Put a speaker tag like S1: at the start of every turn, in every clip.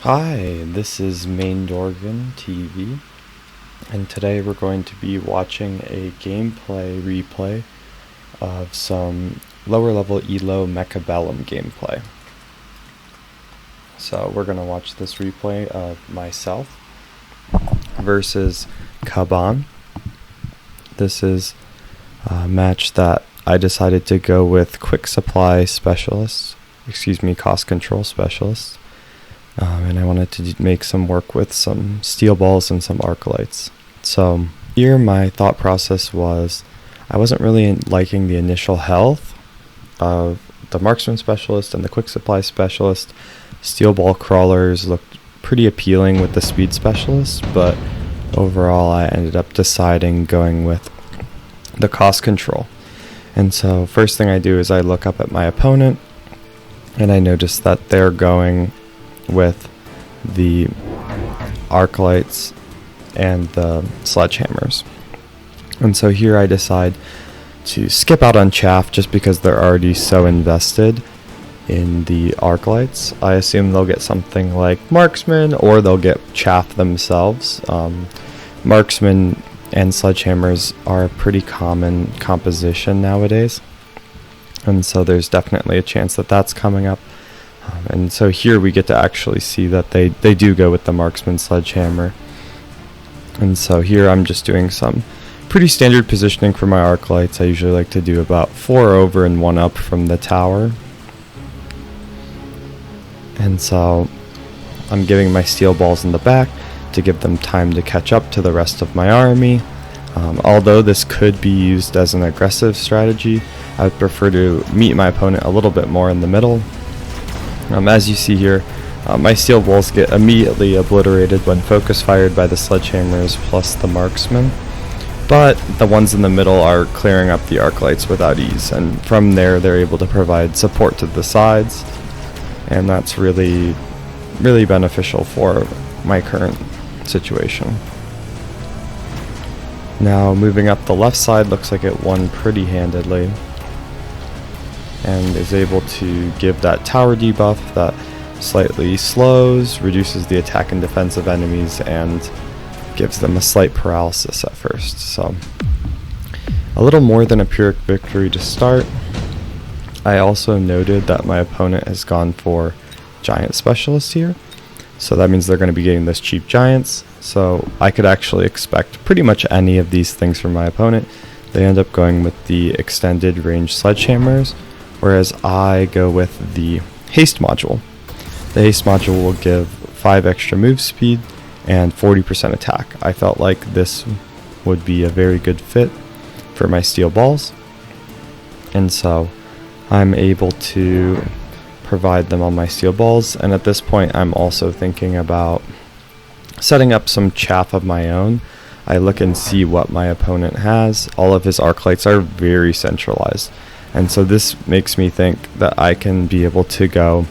S1: Hi, this is Main Dorgan TV, and today we're going to be watching a gameplay replay of some lower level ELO Mechabellum gameplay. So we're going to watch this replay of myself versus KaBaN. This is a match that I decided to go with quick supply specialists, cost control specialists. And I wanted to make some work with some steel balls and some arc lights. So here my thought process was I wasn't really liking the initial health of the marksman specialist and the quick supply specialist. Steel ball crawlers looked pretty appealing with the speed specialist, but overall I ended up deciding going with the cost control. And so first thing I do is I look up at my opponent and I notice that they're going with the arc lights and the sledgehammers. And so here I decide to skip out on chaff just because they're already so invested in the arc lights. I assume they'll get something like marksman or they'll get chaff themselves. Marksman and sledgehammers are a pretty common composition nowadays, and so there's definitely a chance that that's coming up. And so here we get to actually see that they do go with the marksman sledgehammer. And so here I'm just doing some pretty standard positioning for my arc lights. I usually like to do about 4 over and 1 up from the tower. And so I'm giving my steel balls in the back to give them time to catch up to the rest of my army. Although this could be used as an aggressive strategy, I would prefer to meet my opponent a little bit more in the middle. As you see here, my steel balls get immediately obliterated when focus fired by the sledgehammers plus the marksman, but the ones in the middle are clearing up the arc lights without ease, and from there they're able to provide support to the sides, and that's really beneficial for my current situation. Now moving up the left side, looks like it won pretty handedly, and is able to give that tower debuff that slightly slows, reduces the attack and defense of enemies, and gives them a slight paralysis at first. So a little more than a Pyrrhic victory to start. I also noted that my opponent has gone for giant specialists here, so that means they're going to be getting those cheap giants. So I could actually expect pretty much any of these things from my opponent. They end up going with the extended range sledgehammers, whereas I go with the haste module. The haste module will give 5 extra move speed and 40% attack. I felt like this would be a very good fit for my steel balls, and so I'm able to provide them on my steel balls. And at this point I'm also thinking about setting up some chaff of my own. I look and see what my opponent has. All of his arc lights are very centralized, and so this makes me think that I can be able to go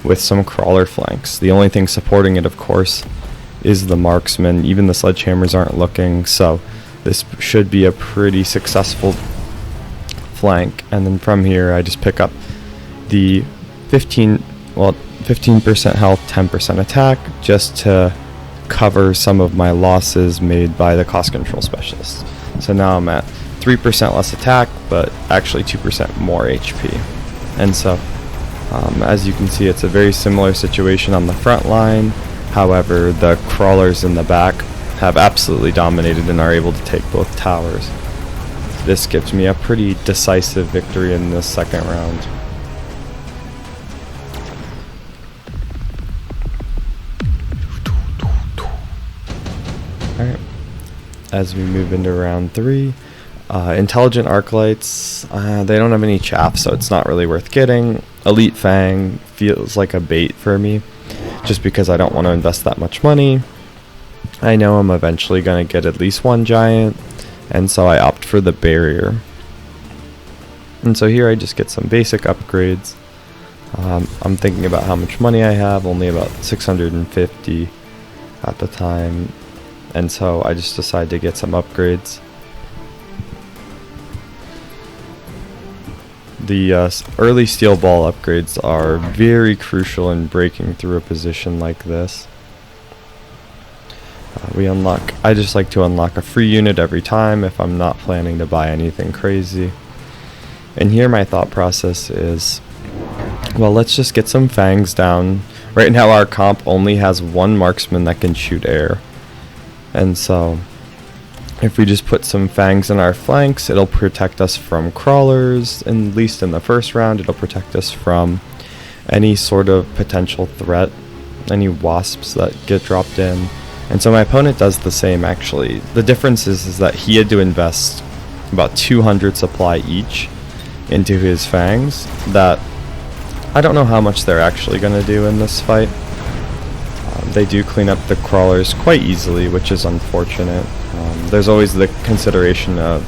S1: with some crawler flanks. The only thing supporting it, of course, is the marksman. Even the sledgehammers aren't looking, so this should be a pretty successful flank. And then from here I just pick up the 15% health, 10% attack, just to cover some of my losses made by the cost control specialist. So now I'm at 3% less attack, but actually 2% more HP. And so as you can see, it's a very similar situation on the front line. However, the crawlers in the back have absolutely dominated and are able to take both towers. This gives me a pretty decisive victory in this second round. Alright, as we move into round 3, intelligent arc lights, they don't have any chaff, so it's not really worth getting. Elite Fang feels like a bait for me, just because I don't want to invest that much money. I know I'm eventually going to get at least 1 giant, and so I opt for the barrier. And so here I just get some basic upgrades. I'm thinking about how much money I have, only about 650 at the time, and so I just decide to get some upgrades. The early steel ball upgrades are very crucial in breaking through a position like this. I just like to unlock a free unit every time if I'm not planning to buy anything crazy. And here my thought process is, well, let's just get some fangs down. Right now our comp only has one marksman that can shoot air. And so if we just put some fangs in our flanks, it'll protect us from crawlers, at least in the first round. It'll protect us from any sort of potential threat, any wasps that get dropped in. And so my opponent does the same actually. The difference is that he had to invest about 200 supply each into his fangs that I don't know how much they're actually going to do in this fight. They do clean up the crawlers quite easily, which is unfortunate. There's always the consideration of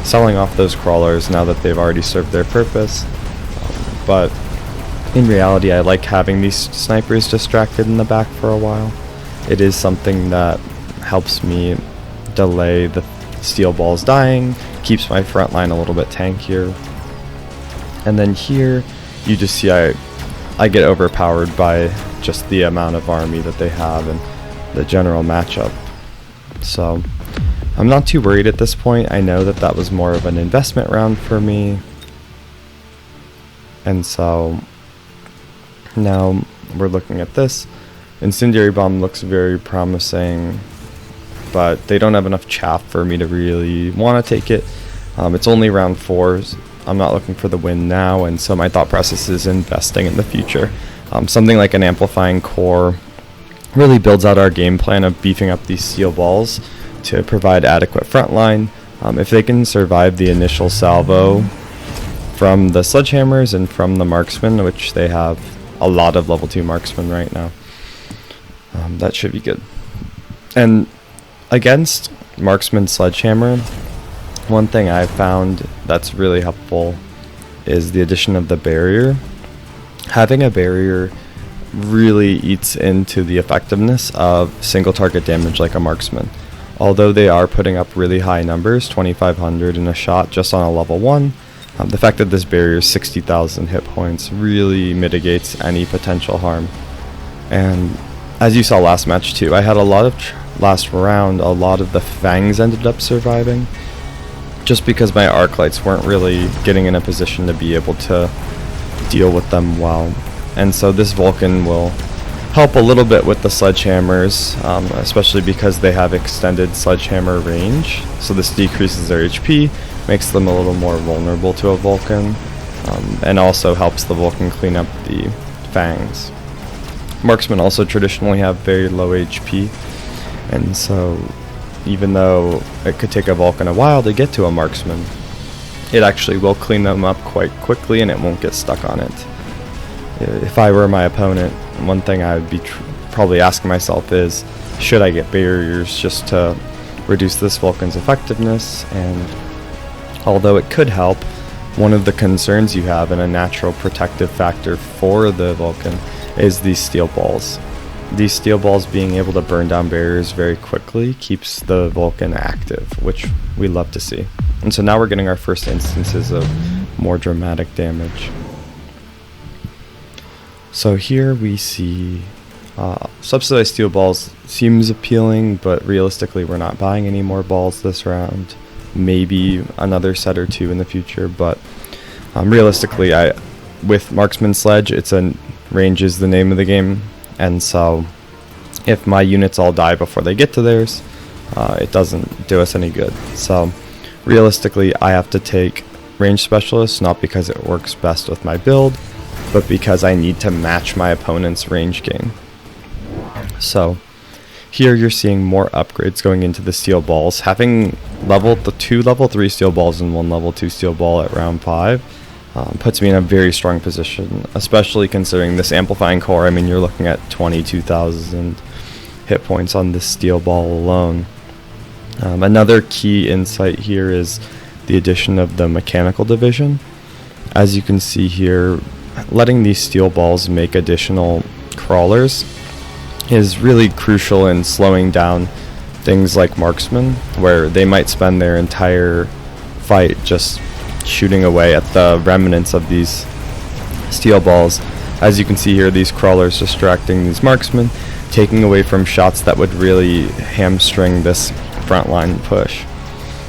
S1: selling off those crawlers now that they've already served their purpose. But in reality, I like having these snipers distracted in the back for a while. It is something that helps me delay the steel balls dying, keeps my front line a little bit tankier. And then here, you just see I get overpowered by just the amount of army that they have and the general matchup. So I'm not too worried at this point. I know that that was more of an investment round for me. And so now we're looking at this. Incendiary Bomb looks very promising, but they don't have enough chaff for me to really want to take it. It's only round 4. I'm not looking for the win now, and so my thought process is investing in the future. Something like an amplifying core really builds out our game plan of beefing up these steel balls to provide adequate frontline. If they can survive the initial salvo from the sledgehammers and from the marksmen, which they have a lot of level 2 marksmen right now, that should be good. And against marksman sledgehammer, one thing I've found that's really helpful is the addition of the barrier. Having a barrier really eats into the effectiveness of single target damage like a marksman. Although they are putting up really high numbers, 2500 in a shot just on a level 1, the fact that this barrier is 60,000 hit points really mitigates any potential harm. And as you saw last match too, I had a lot of last round, a lot of the fangs ended up surviving, just because my arc lights weren't really getting in a position to be able to deal with them well. And so this Vulcan will help a little bit with the sledgehammers, especially because they have extended sledgehammer range. So this decreases their HP, makes them a little more vulnerable to a Vulcan, and also helps the Vulcan clean up the fangs. Marksmen also traditionally have very low HP, and so even though it could take a Vulcan a while to get to a marksman, it actually will clean them up quite quickly and it won't get stuck on it. If I were my opponent, one thing I would be probably asking myself is, should I get barriers just to reduce this Vulcan's effectiveness? And although it could help, one of the concerns you have in a natural protective factor for the Vulcan is these steel balls. These steel balls being able to burn down barriers very quickly keeps the Vulcan active, which we love to see. And so now we're getting our first instances of more dramatic damage. So here we see subsidized steel balls seems appealing, but realistically we're not buying any more balls this round. Maybe another set or two in the future, but realistically, with Marksman Sledge, range is the name of the game, and so if my units all die before they get to theirs, it doesn't do us any good. So realistically, I have to take range specialists, not because it works best with my build, but because I need to match my opponent's range gain. So here you're seeing more upgrades going into the steel balls. Having two level 3 steel balls and 1 level 2 steel ball at round 5 puts me in a very strong position, especially considering this amplifying core. I mean, you're looking at 22,000 hit points on this steel ball alone. Another key insight here is the addition of the mechanical division. As you can see here, letting these steel balls make additional crawlers is really crucial in slowing down things like marksmen, where they might spend their entire fight just shooting away at the remnants of these steel balls. As you can see here, these crawlers distracting these marksmen, taking away from shots that would really hamstring this frontline push.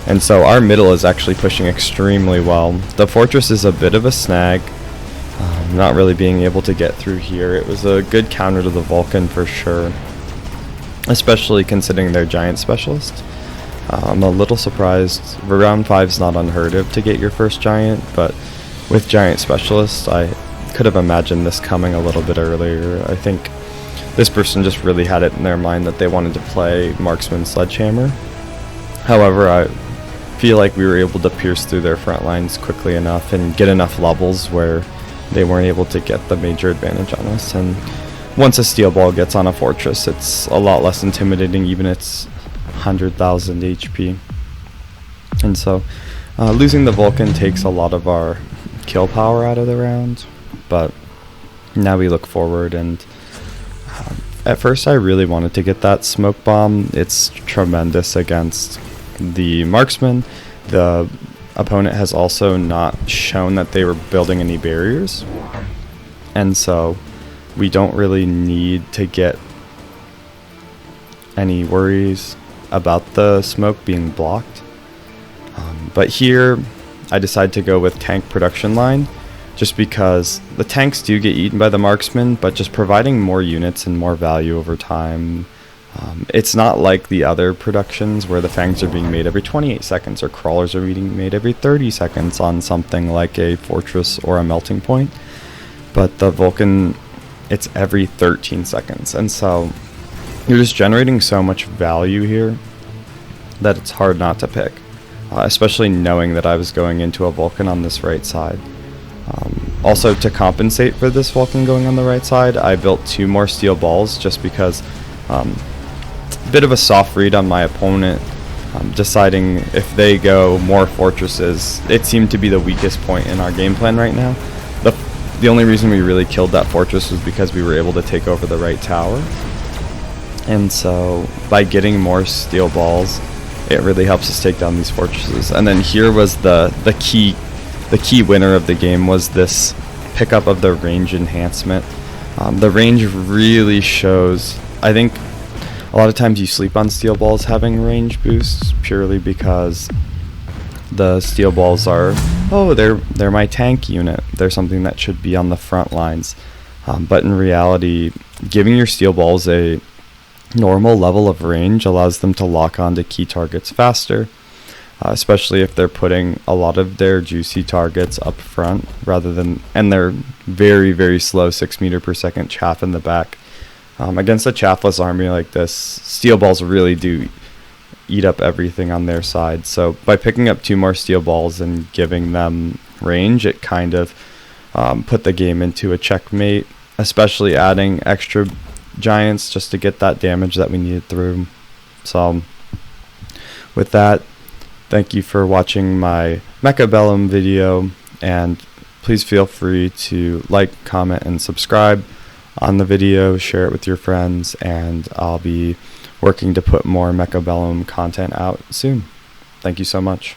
S1: And so our middle is actually pushing extremely well. The fortress is a bit of a snag, not really being able to get through here. It was a good counter to the Vulcan for sure, especially considering their giant specialist. I'm a little surprised. Round 5 is not unheard of to get your first giant, but with giant specialist, I could have imagined this coming a little bit earlier. I think this person just really had it in their mind that they wanted to play marksman sledgehammer. However, I feel like we were able to pierce through their front lines quickly enough and get enough levels where they weren't able to get the major advantage on us. And once a steel ball gets on a fortress, it's a lot less intimidating, even its 100,000 HP. And so losing the Vulcan takes a lot of our kill power out of the round, but now we look forward. And at first I really wanted to get that smoke bomb. It's tremendous against the marksman. The opponent has also not shown that they were building any barriers, and so we don't really need to get any worries about the smoke being blocked. But here I decided to go with tank production line, just because the tanks do get eaten by the marksman, but just providing more units and more value over time. It's not like the other productions where the fangs are being made every 28 seconds or crawlers are being made every 30 seconds on something like a fortress or a melting point. But the Vulcan, it's every 13 seconds. And so you're just generating so much value here that it's hard not to pick, especially knowing that I was going into a Vulcan on this right side. Also, to compensate for this Vulcan going on the right side, I built 2 more steel balls just because bit of a soft read on my opponent, deciding if they go more fortresses. It seemed to be the weakest point in our game plan right now. The only reason we really killed that fortress was because we were able to take over the right tower. And so by getting more steel balls, it really helps us take down these fortresses. And then here was the key winner of the game was this pickup of the range enhancement. The range really shows, I think, a lot of times you sleep on steel balls having range boosts purely because the steel balls are, oh, they're my tank unit. They're something that should be on the front lines. But in reality, giving your steel balls a normal level of range allows them to lock onto key targets faster, especially if they're putting a lot of their juicy targets up front and they're very, very slow 6 meter per second chaff in the back. Against a chaffless army like this, steel balls really do eat up everything on their side. So by picking up 2 more steel balls and giving them range, it kind of put the game into a checkmate, especially adding extra giants just to get that damage that we needed through. So with that, thank you for watching my Mechabellum video, and please feel free to like, comment, and subscribe on the video, share it with your friends, and I'll be working to put more Mechabellum content out soon. Thank you so much.